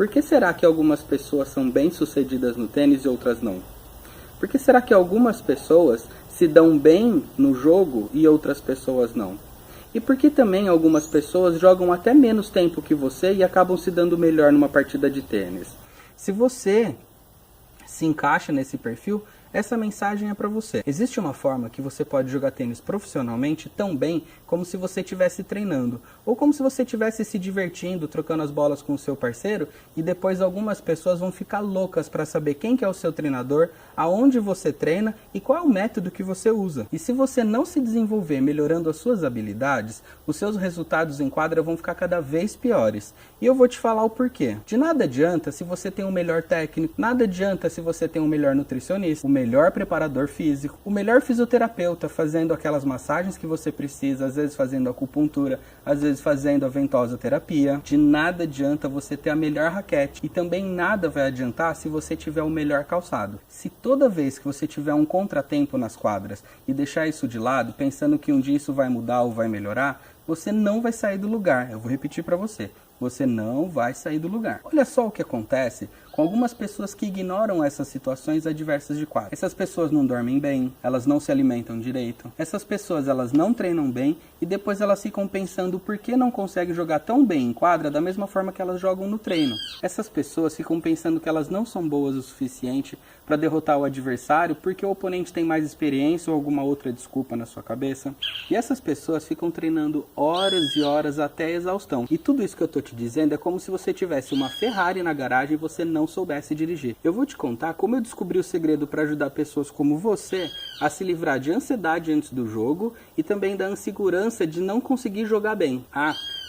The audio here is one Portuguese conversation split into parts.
Por que será que algumas pessoas são bem-sucedidas no tênis e outras não? Por que será que algumas pessoas se dão bem no jogo e outras pessoas não? E por que também algumas pessoas jogam até menos tempo que você e acabam se dando melhor numa partida de tênis? Se você se encaixa nesse perfil, essa mensagem é para você. Existe uma forma que você pode jogar tênis profissionalmente tão bem como se você estivesse treinando, ou como se você estivesse se divertindo, trocando as bolas com o seu parceiro, e depois algumas pessoas vão ficar loucas para saber quem que é o seu treinador, aonde você treina e qual é o método que você usa. E se você não se desenvolver melhorando as suas habilidades, os seus resultados em quadra vão ficar cada vez piores. E eu vou te falar o porquê. De nada adianta se você tem um melhor técnico, nada adianta se você tem um melhor nutricionista, o melhor preparador físico, o melhor fisioterapeuta fazendo aquelas massagens que você precisa, às vezes fazendo acupuntura, às vezes fazendo a ventosa terapia. De nada adianta você ter a melhor raquete e também nada vai adiantar se você tiver o melhor calçado. Se toda vez que você tiver um contratempo nas quadras e deixar isso de lado, pensando que um dia isso vai mudar ou vai melhorar, você não vai sair do lugar. Eu vou repetir para você. Você não vai sair do lugar. Olha só o que acontece com algumas pessoas que ignoram essas situações adversas de quadra. Essas pessoas não dormem bem, elas não se alimentam direito. Essas pessoas elas não treinam bem e depois elas ficam pensando por que não conseguem jogar tão bem em quadra da mesma forma que elas jogam no treino. Essas pessoas ficam pensando que elas não são boas o suficiente para derrotar o adversário porque o oponente tem mais experiência ou alguma outra desculpa na sua cabeça. E essas pessoas ficam treinando horas e horas até a exaustão. E tudo isso que eu tô te dizendo é como se você tivesse uma Ferrari na garagem e você não soubesse dirigir. Eu vou te contar como eu descobri o segredo para ajudar pessoas como você a se livrar de ansiedade antes do jogo e também da insegurança de não conseguir jogar bem.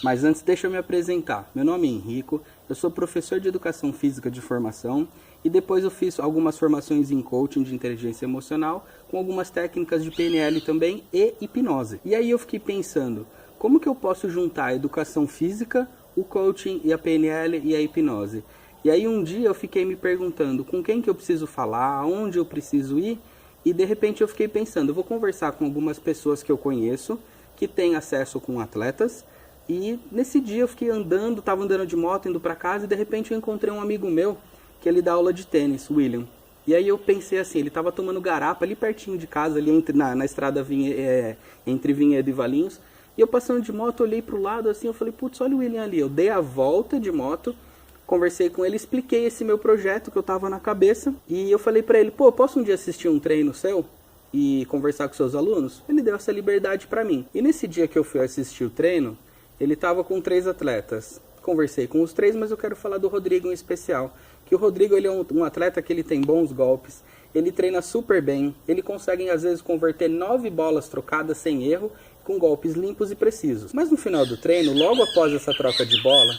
Mas antes deixa eu me apresentar. Meu nome é Henrico, eu sou professor de educação física de formação e depois eu fiz algumas formações em coaching de inteligência emocional com algumas técnicas de PNL também e hipnose. E aí eu fiquei pensando, como que eu posso juntar a educação física, o coaching e a PNL e a hipnose? E aí um dia eu fiquei me perguntando com quem que eu preciso falar, aonde eu preciso ir, e de repente eu fiquei pensando, eu vou conversar com algumas pessoas que eu conheço, que têm acesso com atletas, e nesse dia eu fiquei andando, estava andando de moto, indo para casa, e de repente eu encontrei um amigo meu, que ele dá aula de tênis, William. E aí eu pensei assim, ele estava tomando garapa ali pertinho de casa, ali na estrada entre Vinhedo e Valinhos, e eu passando de moto, olhei para o lado assim, eu falei, putz, olha o William ali. Eu dei a volta de moto, conversei com ele, expliquei esse meu projeto que eu tava na cabeça. E eu falei pra ele, pô, posso um dia assistir um treino seu e conversar com seus alunos? Ele deu essa liberdade pra mim. E nesse dia que eu fui assistir o treino, ele tava com 3 atletas. Conversei com os 3, mas eu quero falar do Rodrigo em especial. Que o Rodrigo ele é um atleta que ele tem bons golpes, ele treina super bem, ele consegue às vezes converter 9 bolas trocadas sem erro, com golpes limpos e precisos. Mas no final do treino, logo após essa troca de bola...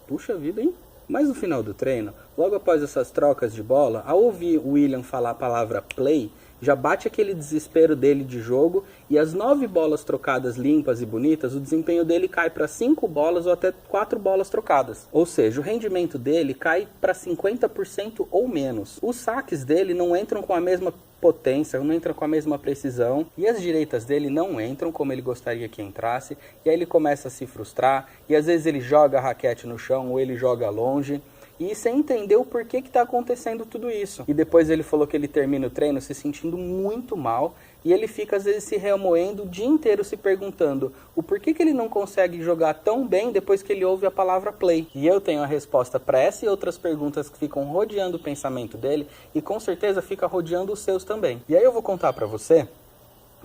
Puxa vida, hein? Mas no final do treino, logo após essas trocas de bola, ao ouvir o William falar a palavra play, já bate aquele desespero dele de jogo e as 9 bolas trocadas limpas e bonitas, o desempenho dele cai para 5 bolas ou até 4 bolas trocadas. Ou seja, o rendimento dele cai para 50% ou menos. Os saques dele não entram com a mesma potência, não entra com a mesma precisão e as direitas dele não entram como ele gostaria que entrasse e aí ele começa a se frustrar e às vezes ele joga a raquete no chão ou ele joga longe e sem entender o porquê que está acontecendo tudo isso. E depois ele falou que ele termina o treino se sentindo muito mal e ele fica às vezes se remoendo o dia inteiro se perguntando o porquê que ele não consegue jogar tão bem depois que ele ouve a palavra play. E eu tenho a resposta para essa e outras perguntas que ficam rodeando o pensamento dele e com certeza fica rodeando os seus também. E aí eu vou contar para você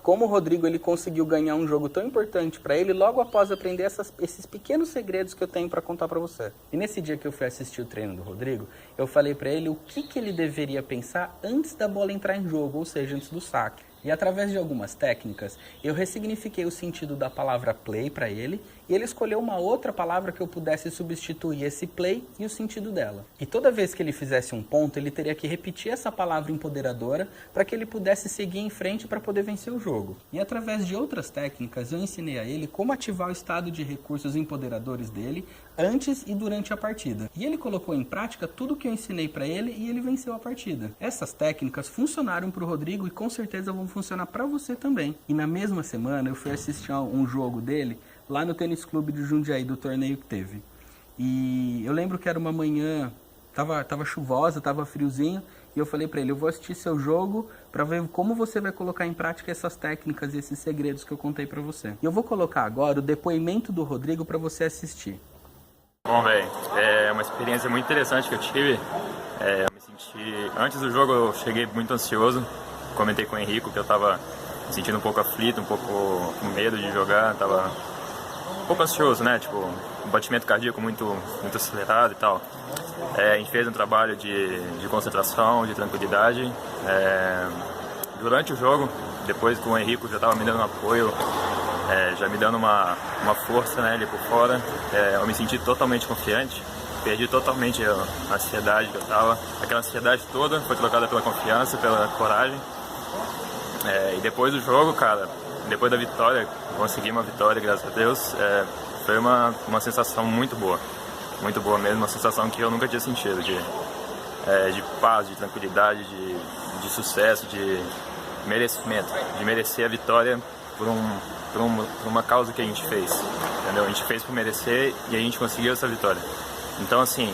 como o Rodrigo ele conseguiu ganhar um jogo tão importante para ele logo após aprender esses pequenos segredos que eu tenho para contar para você. E nesse dia que eu fui assistir o treino do Rodrigo, eu falei para ele o que ele deveria pensar antes da bola entrar em jogo, ou seja, antes do saque. E através de algumas técnicas, eu ressignifiquei o sentido da palavra play para ele e ele escolheu uma outra palavra que eu pudesse substituir esse play e o sentido dela. E toda vez que ele fizesse um ponto, ele teria que repetir essa palavra empoderadora para que ele pudesse seguir em frente para poder vencer o jogo. E através de outras técnicas, eu ensinei a ele como ativar o estado de recursos empoderadores dele antes e durante a partida. E ele colocou em prática tudo que eu ensinei para ele e ele venceu a partida. Essas técnicas funcionaram para o Rodrigo e com certeza vão funcionar para você também. E na mesma semana eu fui assistir a um jogo dele lá no Tênis Clube de Jundiaí, do torneio que teve. E eu lembro que era uma manhã, tava chuvosa, tava friozinho, e eu falei pra ele, eu vou assistir seu jogo pra ver como você vai colocar em prática essas técnicas e esses segredos que eu contei pra você. E eu vou colocar agora o depoimento do Rodrigo pra você assistir. Bom, velho, é uma experiência muito interessante que eu tive. Eu me senti... Antes do jogo eu cheguei muito ansioso, comentei com o Henrico que eu tava me sentindo um pouco aflito, um pouco com medo de jogar, tava um pouco ansioso, né, tipo, um batimento cardíaco muito acelerado e tal. A gente fez um trabalho de concentração, de tranquilidade. Durante o jogo, depois que o Henrico já tava me dando um apoio, já me dando uma força, né, ali por fora, eu me senti totalmente confiante, perdi totalmente a ansiedade que eu tava. Aquela ansiedade toda foi trocada pela confiança, pela coragem. E depois do jogo, cara, depois da vitória, consegui uma vitória, graças a Deus, foi uma sensação muito boa mesmo, uma sensação que eu nunca tinha sentido, de paz, de tranquilidade, de sucesso, de merecimento, de merecer a vitória por uma causa que a gente fez, entendeu? A gente fez por merecer e a gente conseguiu essa vitória. Então, assim,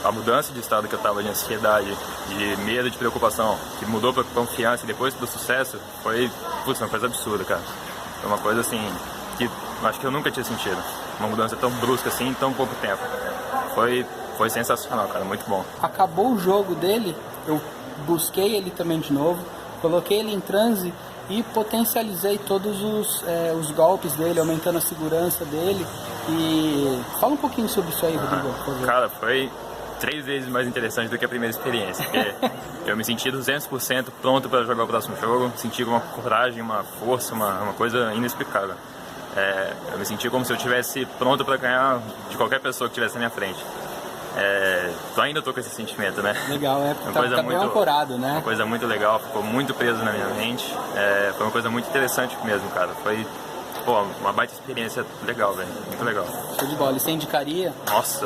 a mudança de estado que eu estava de ansiedade, de medo, de preocupação, que mudou para confiança e depois para o sucesso, foi uma coisa absurda, cara. Foi uma coisa, assim, que acho que eu nunca tinha sentido. Uma mudança tão brusca assim em tão pouco tempo. Foi sensacional, cara, muito bom. Acabou o jogo dele, eu busquei ele também de novo, coloquei ele em transe e potencializei todos os golpes dele, aumentando a segurança dele. E fala um pouquinho sobre isso aí, Rodrigo, por favor. Cara, foi 3 vezes mais interessante do que a primeira experiência, porque eu me senti 200% pronto para jogar o próximo jogo, senti uma coragem, uma força, uma coisa inexplicável. Eu me senti como se eu estivesse pronto para ganhar de qualquer pessoa que estivesse na minha frente. Ainda tô com esse sentimento, né? Legal, tá bem ancorado, né? Uma coisa muito legal, ficou muito preso na minha mente. Foi uma coisa muito interessante mesmo, cara. Foi uma baita experiência legal, velho. Muito legal. Show de bola. E você indicaria? Nossa,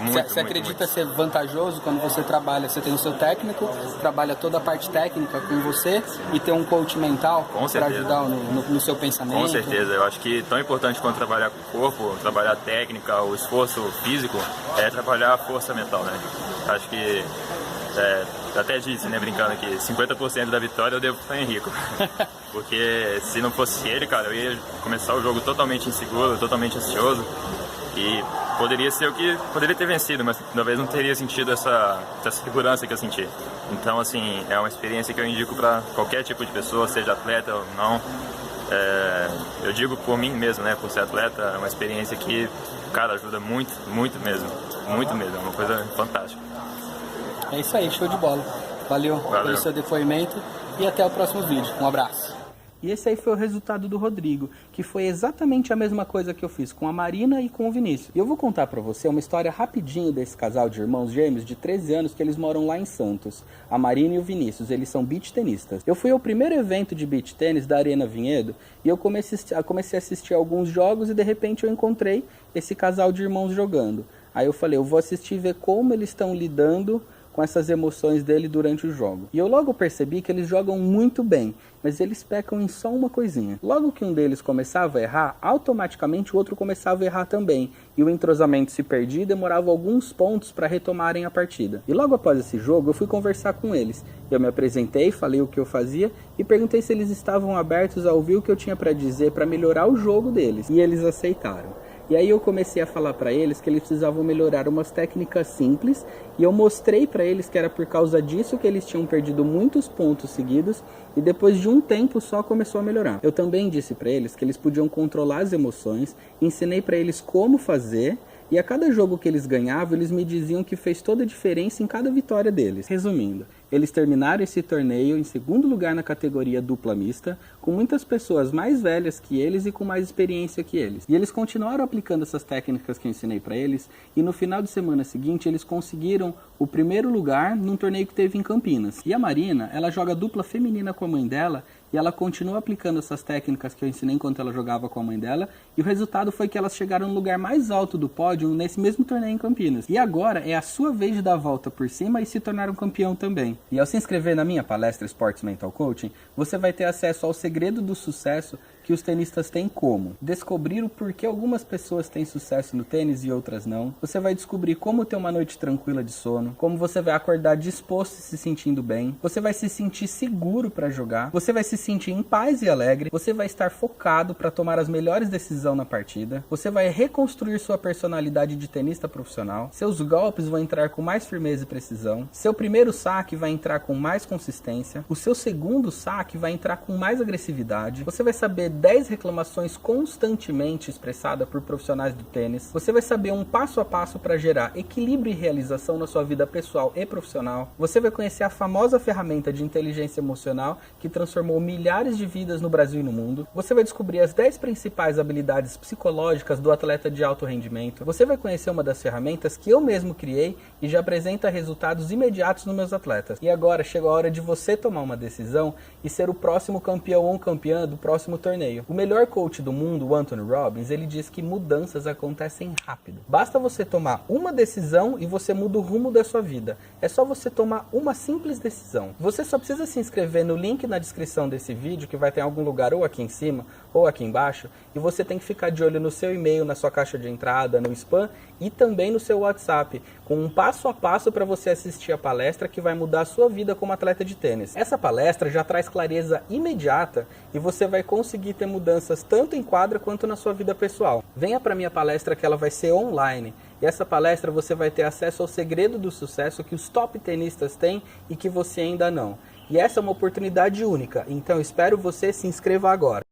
Você acredita ser vantajoso quando você trabalha, você tem o seu técnico, trabalha toda a parte técnica com você e tem um coach mental para ajudar no seu pensamento? Com certeza. Eu acho que tão importante quanto trabalhar com o corpo, trabalhar a técnica, o esforço físico, é trabalhar a força mental, né? Acho que eu até disse, né, brincando aqui, 50% da vitória eu devo para o Henrico. Porque se não fosse ele, cara, eu ia começar o jogo totalmente inseguro, totalmente ansioso. E poderia ser o que poderia ter vencido, mas talvez não teria sentido essa segurança que eu senti. Então, assim, é uma experiência que eu indico para qualquer tipo de pessoa, seja atleta ou não. Eu digo por mim mesmo, né, por ser atleta, é uma experiência que, cara, ajuda muito, muito mesmo. Muito mesmo, é uma coisa fantástica. É isso aí, show de bola. Valeu pelo seu depoimento e até o próximo vídeo. Um abraço. E esse aí foi o resultado do Rodrigo, que foi exatamente a mesma coisa que eu fiz com a Marina e com o Vinícius. E eu vou contar pra você uma história rapidinho desse casal de irmãos gêmeos de 13 anos que eles moram lá em Santos. A Marina e o Vinícius, eles são beach tenistas. Eu fui ao primeiro evento de beach tênis da Arena Vinhedo e eu comecei a assistir alguns jogos e de repente eu encontrei esse casal de irmãos jogando. Aí eu falei, eu vou assistir e ver como eles estão lidando com essas emoções dele durante o jogo. E eu logo percebi que eles jogam muito bem, mas eles pecam em só uma coisinha. Logo que um deles começava a errar, automaticamente o outro começava a errar também, e o entrosamento se perdia e demorava alguns pontos para retomarem a partida. E logo após esse jogo, eu fui conversar com eles. Eu me apresentei, falei o que eu fazia e perguntei se eles estavam abertos a ouvir o que eu tinha para dizer para melhorar o jogo deles. E eles aceitaram. E aí eu comecei a falar para eles que eles precisavam melhorar umas técnicas simples e eu mostrei para eles que era por causa disso que eles tinham perdido muitos pontos seguidos e depois de um tempo só começou a melhorar. Eu também disse para eles que eles podiam controlar as emoções, ensinei para eles como fazer e a cada jogo que eles ganhavam eles me diziam que fez toda a diferença em cada vitória deles. Resumindo, eles terminaram esse torneio em segundo lugar na categoria dupla mista, com muitas pessoas mais velhas que eles e com mais experiência que eles. E eles continuaram aplicando essas técnicas que eu ensinei para eles, e no final de semana seguinte eles conseguiram o primeiro lugar num torneio que teve em Campinas. E a Marina, ela joga dupla feminina com a mãe dela, e ela continua aplicando essas técnicas que eu ensinei enquanto ela jogava com a mãe dela, e o resultado foi que elas chegaram no lugar mais alto do pódio nesse mesmo torneio em Campinas. E agora é a sua vez de dar a volta por cima e se tornar um campeão também. E ao se inscrever na minha palestra Sports Mental Coaching, você vai ter acesso ao segredo do sucesso, que os tenistas têm como descobrir o porquê algumas pessoas têm sucesso no tênis e outras não. Você vai descobrir como ter uma noite tranquila de sono, como você vai acordar disposto e se sentindo bem. Você vai se sentir seguro para jogar. Você vai se sentir em paz e alegre. Você vai estar focado para tomar as melhores decisões na partida. Você vai reconstruir sua personalidade de tenista profissional. Seus golpes vão entrar com mais firmeza e precisão. Seu primeiro saque vai entrar com mais consistência. O seu segundo saque vai entrar com mais agressividade. Você vai saber 10 reclamações constantemente expressadas por profissionais do tênis. Você vai saber um passo a passo para gerar equilíbrio e realização na sua vida pessoal e profissional. Você vai conhecer a famosa ferramenta de inteligência emocional que transformou milhares de vidas no Brasil e no mundo. Você vai descobrir as 10 principais habilidades psicológicas do atleta de alto rendimento. Você vai conhecer uma das ferramentas que eu mesmo criei e já apresenta resultados imediatos nos meus atletas. E agora chega a hora de você tomar uma decisão e ser o próximo campeão ou campeã do próximo torneio. O melhor coach do mundo, o Anthony Robbins, ele diz que mudanças acontecem rápido. Basta você tomar uma decisão e você muda o rumo da sua vida. É só você tomar uma simples decisão. Você só precisa se inscrever no link na descrição desse vídeo, que vai ter em algum lugar ou aqui em cima ou aqui embaixo, e você tem que ficar de olho no seu e-mail, na sua caixa de entrada, no spam e também no seu WhatsApp, com um passo a passo para você assistir a palestra que vai mudar a sua vida como atleta de tênis. Essa palestra já traz clareza imediata e você vai conseguir ter mudanças tanto em quadra quanto na sua vida pessoal. Venha para minha palestra que ela vai ser online. E essa palestra você vai ter acesso ao segredo do sucesso que os top tenistas têm e que você ainda não. E essa é uma oportunidade única, então espero você se inscreva agora.